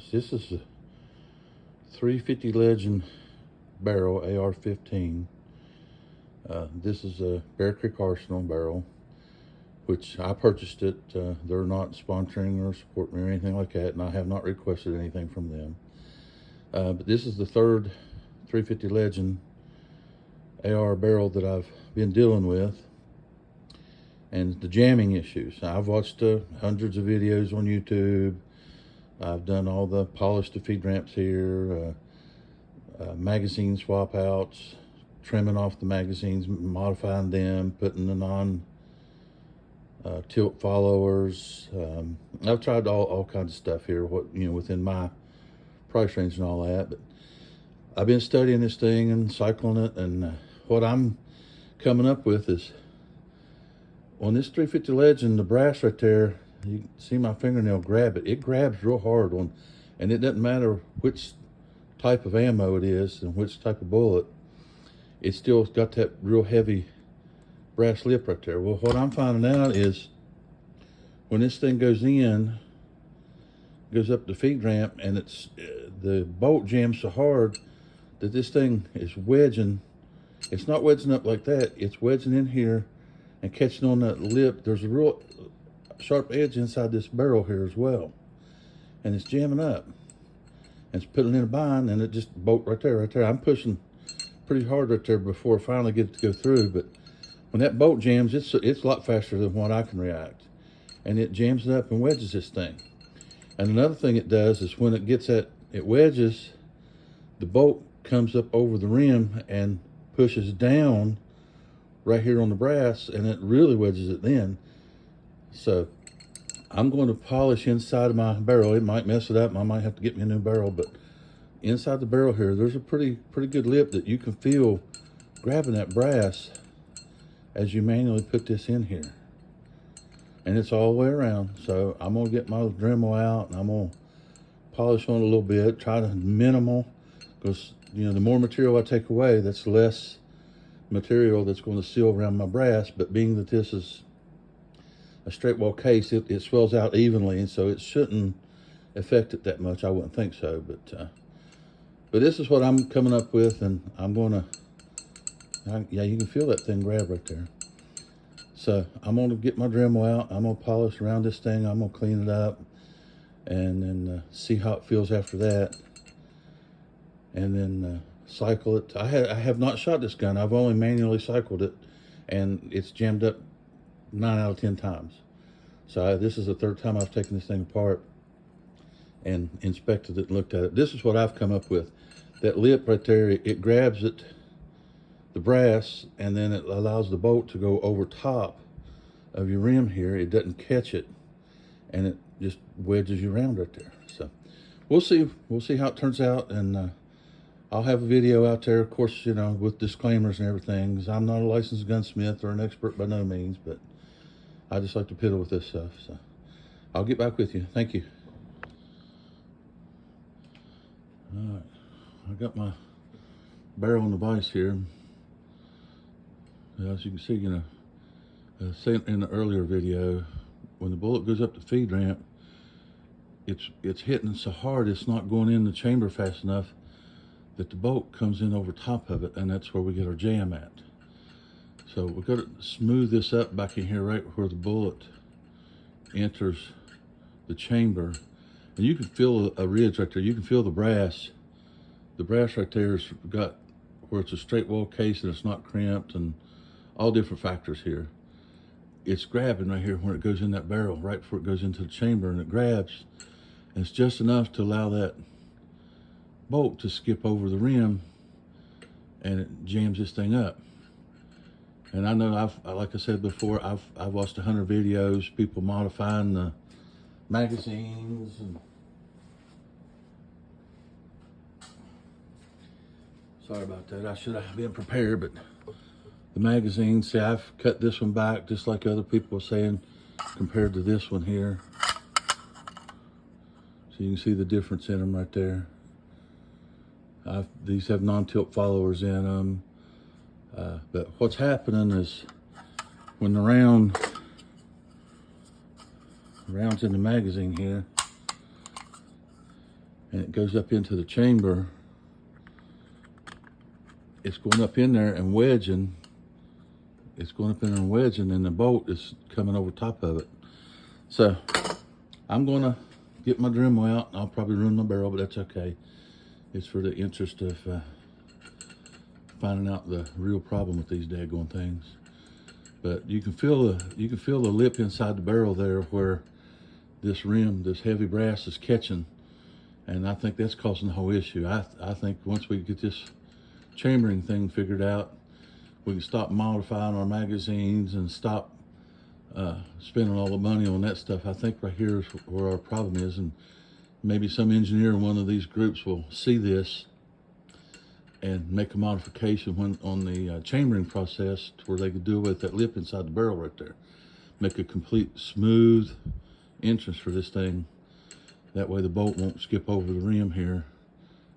guys. This is a 350 Legend barrel, AR-15. This is a Bear Creek Arsenal barrel, which I purchased it. They're not sponsoring or supporting me or anything like that, and I have not requested anything from them. But this is the third 350 Legend AR barrel that I've been dealing with, and the jamming issues. I've watched hundreds of videos on YouTube. I've done all the polish to feed ramps here, magazine swap outs, trimming off the magazines, modifying them, putting the non tilt followers. I've tried all kinds of stuff here, within my price range and all that. But I've been studying this thing and cycling it, and what I'm coming up with is, on this 350 Legend, the brass right there, you can see my fingernail grab it. It grabs real hard on, and it doesn't matter which type of ammo it is and which type of bullet, it's still got that real heavy brass lip right there. Well, what I'm finding out is when this thing goes up the feed ramp, and the bolt jams so hard that this thing is wedging. It's not wedging up like that. It's wedging in here and catching on that lip. There's a real sharp edge inside this barrel here as well, and it's jamming up. And it's putting in a bind, and it just bolt right there. I'm pushing pretty hard right there before I finally get it to go through. But when that bolt jams, it's a lot faster than what I can react, and it jams it up and wedges this thing. And another thing it does is when it wedges, the bolt comes up over the rim and pushes down right here on the brass, and it really wedges it then. So I'm going to polish inside of my barrel. It might mess it up, and I might have to get me a new barrel, but inside the barrel here, there's a pretty good lip that you can feel grabbing that brass as you manually put this in here. And it's all the way around. So I'm gonna get my Dremel out, and I'm gonna polish on it a little bit, try to minimal, because the more material I take away, that's less material that's going to seal around my brass. But being that this is a straight wall case, it swells out evenly, and so it shouldn't affect it that much. I wouldn't think so, but this is what I'm coming up with, and I'm gonna, yeah, you can feel that thing grab right there. So I'm gonna get my Dremel out. I'm gonna polish around this thing. I'm gonna clean it up, and then see how it feels after that, and then cycle it. I have not shot this gun. I've only manually cycled it, and it's jammed up 9 out of 10 times. So this is the third time I've taken this thing apart and inspected it and looked at it. This is what I've come up with. That lip right there, it grabs it, the brass, and then it allows the bolt to go over top of your rim here. It doesn't catch it, and it just wedges you around right there. So we'll see how it turns out, and I'll have a video out there, of course, with disclaimers and everything, because I'm not a licensed gunsmith or an expert by no means, but I just like to piddle with this stuff. So I'll get back with you. Thank you. All right, I got my barrel in the vise here. As you can see, said in the earlier video, when the bullet goes up the feed ramp, it's hitting so hard, it's not going in the chamber fast enough that the bolt comes in over top of it, and that's where we get our jam at. So we've got to smooth this up back in here, right where the bullet enters the chamber. And you can feel a ridge right there. You can feel the brass. The brass right there has got where it's a straight wall case and it's not crimped, and all different factors here. It's grabbing right here when it goes in that barrel, right before it goes into the chamber, and it grabs. And it's just enough to allow that bolt to skip over the rim, and it jams this thing up. And I know like I said before, I've watched 100 videos, people modifying the magazines, and sorry about that. I should have been prepared, but the magazines, see, I've cut this one back just like other people were saying compared to this one here. So you can see the difference in them right there. These have non-tilt followers in them. But what's happening is when the round's in the magazine here, and it goes up into the chamber, it's going up in there and wedging. It's going up in there and wedging, and the bolt is coming over top of it. So I'm going to get my Dremel out. I'll probably ruin my barrel, but that's okay. It's for the interest of finding out the real problem with these daggone things. But you can feel the lip inside the barrel there where this rim, this heavy brass is catching, and I think that's causing the whole issue. I think once we get this chambering thing figured out, we can stop modifying our magazines and stop spending all the money on that stuff. I think right here is where our problem is, and maybe some engineer in one of these groups will see this and make a modification on the chambering process to where they could do with that lip inside the barrel right there. Make a complete smooth entrance for this thing. That way the bolt won't skip over the rim here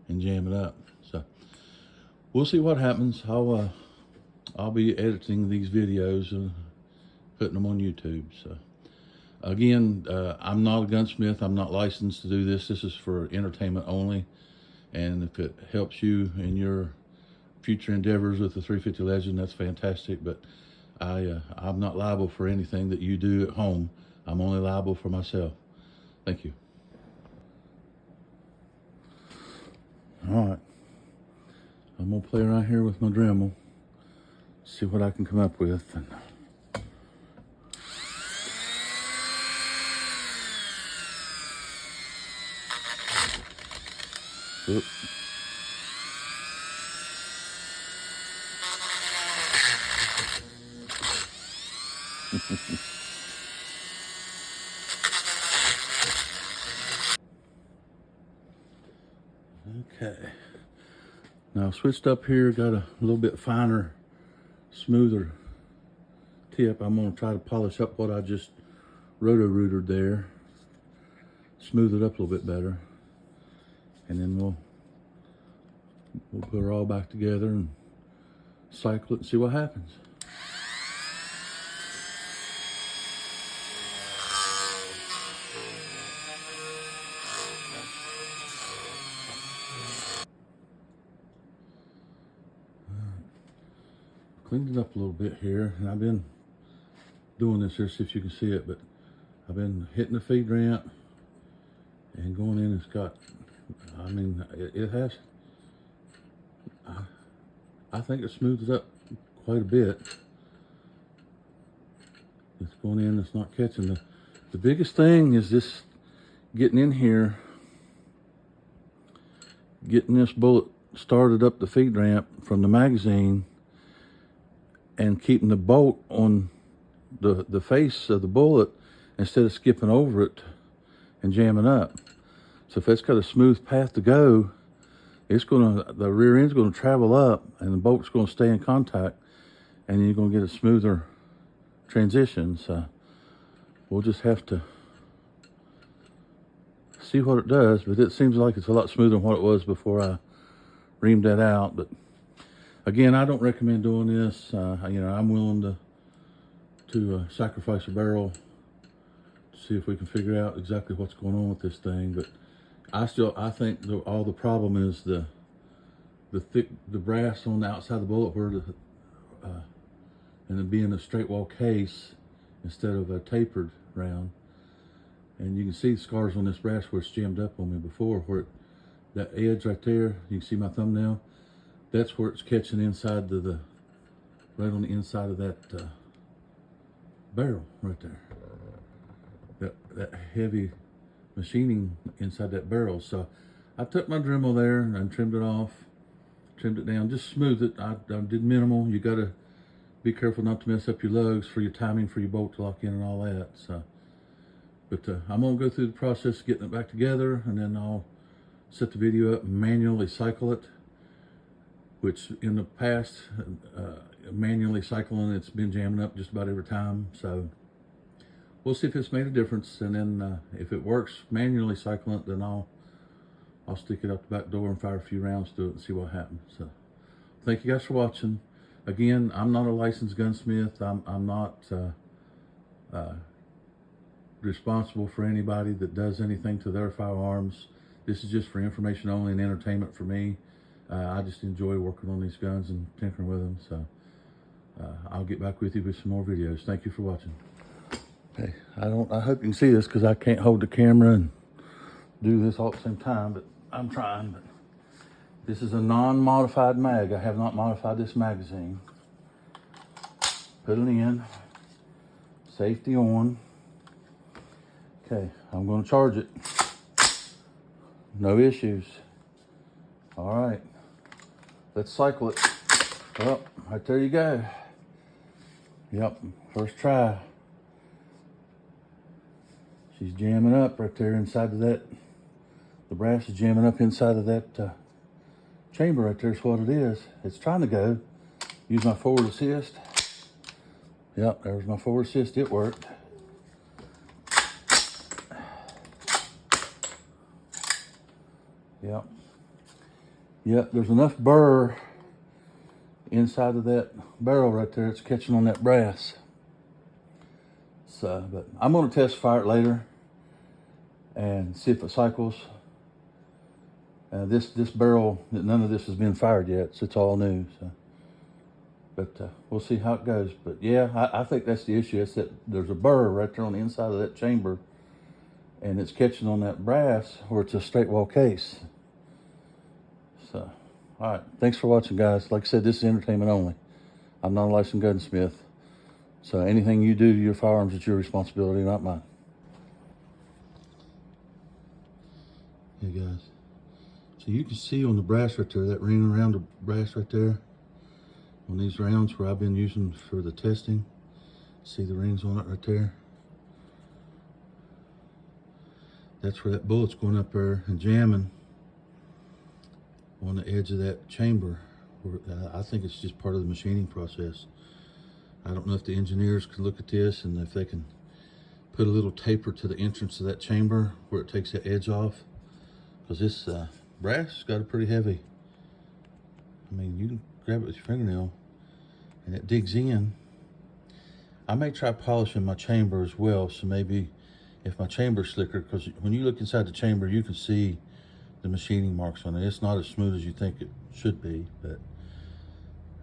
and jam it up. So we'll see what happens. I'll be editing these videos and putting them on YouTube. So again, I'm not a gunsmith. I'm not licensed to do this. This is for entertainment only. And if it helps you in your future endeavors with the 350 Legend, that's fantastic. But I'm not liable for anything that you do at home. I'm only liable for myself. Thank you. All right. I'm going to play around here with my Dremel, see what I can come up with. Oop. Okay. Now switched up here, got a little bit finer, smoother tip. I'm going to try to polish up what I just roto-rooted there, smooth it up a little bit better, and then we'll put her all back together and cycle it and see what happens. Cleaned it up a little bit here, and I've been doing this here, see if you can see it, but I've been hitting the feed ramp and going in. It's got, I mean, it has, I think it smoothed it up quite a bit. It's going in, it's not catching. The biggest thing is this getting in here, getting this bullet started up the feed ramp from the magazine, and keeping the bolt on the face of the bullet instead of skipping over it and jamming up. So if it's got a smooth path to go, the rear end's gonna travel up and the bolt's gonna stay in contact, and you're gonna get a smoother transition. So we'll just have to see what it does, but it seems like it's a lot smoother than what it was before I reamed that out. But again, I don't recommend doing this. You know, I'm willing to sacrifice a barrel to see if we can figure out exactly what's going on with this thing. But I think all the problem is the brass on the outside of the bullet, where and it being a straight wall case instead of a tapered round. And you can see scars on this brass where it's jammed up on me before, where that edge right there, you can see my thumbnail. That's where it's catching inside right on the inside of that barrel right there. That heavy machining inside that barrel. So I took my Dremel there and trimmed it off, trimmed it down, just smoothed it. I did minimal. You got to be careful not to mess up your lugs for your timing for your bolt to lock in and all that. So, but I'm gonna go through the process of getting it back together, and then I'll set the video up and manually cycle it. Which in the past, manually cycling, it's been jamming up just about every time. So we'll see if it's made a difference. And then if it works manually cycling it, then I'll stick it out the back door and fire a few rounds to it and see what happens. So thank you guys for watching. Again, I'm not a licensed gunsmith. I'm not responsible for anybody that does anything to their firearms This is just for information only and entertainment for me. I just enjoy working on these guns and tinkering with them. So I'll get back with you with some more videos. Thank you for watching. Hey, I hope you can see this because I can't hold the camera and do this all at the same time, but I'm trying. But this is a non-modified mag. I have not modified this magazine. Put it in. Safety on. Okay, I'm going to charge it. No issues. All right, let's cycle it. Oh, right there you go. Yep, first try. She's jamming up right there inside of that. The brass is jamming up inside of that chamber right there is what it is. It's trying to go. Use my forward assist. Yep, there's my forward assist. It worked. Yep. Yep, there's enough burr inside of that barrel right there. It's catching on that brass. So, but I'm going to test fire it later and see if it cycles. This barrel, none of this has been fired yet, so it's all new. So, but we'll see how it goes. But yeah, I think that's the issue. It's that there's a burr right there on the inside of that chamber, and it's catching on that brass where it's a straight wall case. So, all right. Thanks for watching, guys. Like I said, this is entertainment only. I'm not a licensed gunsmith. So anything you do to your firearms is your responsibility, not mine. Hey, guys. So you can see on the brass right there, that ring around the brass right there, on these rounds where I've been using for the testing. See the rings on it right there? That's where that bullet's going up there and jamming on the edge of that chamber. I think it's just part of the machining process. I don't know if the engineers could look at this and if they can put a little taper to the entrance of that chamber where it takes the edge off. Because this brass got a pretty heavy. I mean, you can grab it with your fingernail and it digs in. I may try polishing my chamber as well. So maybe if my chamber's slicker, because when you look inside the chamber, you can see the machining marks on it. It's not as smooth as you think it should be, but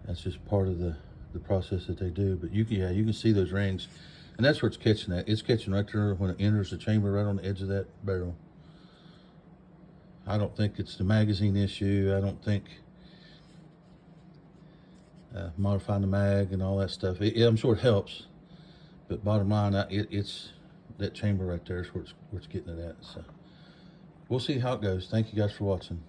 that's just part of the process that they do. But you can see those rings, and that's where it's catching at. It's catching right there when it enters the chamber, right on the edge of that barrel. I don't think it's the magazine issue. I don't think modifying the mag and all that stuff. I'm sure it helps, but bottom line, it's that chamber right there is where it's getting it at. So we'll see how it goes. Thank you guys for watching.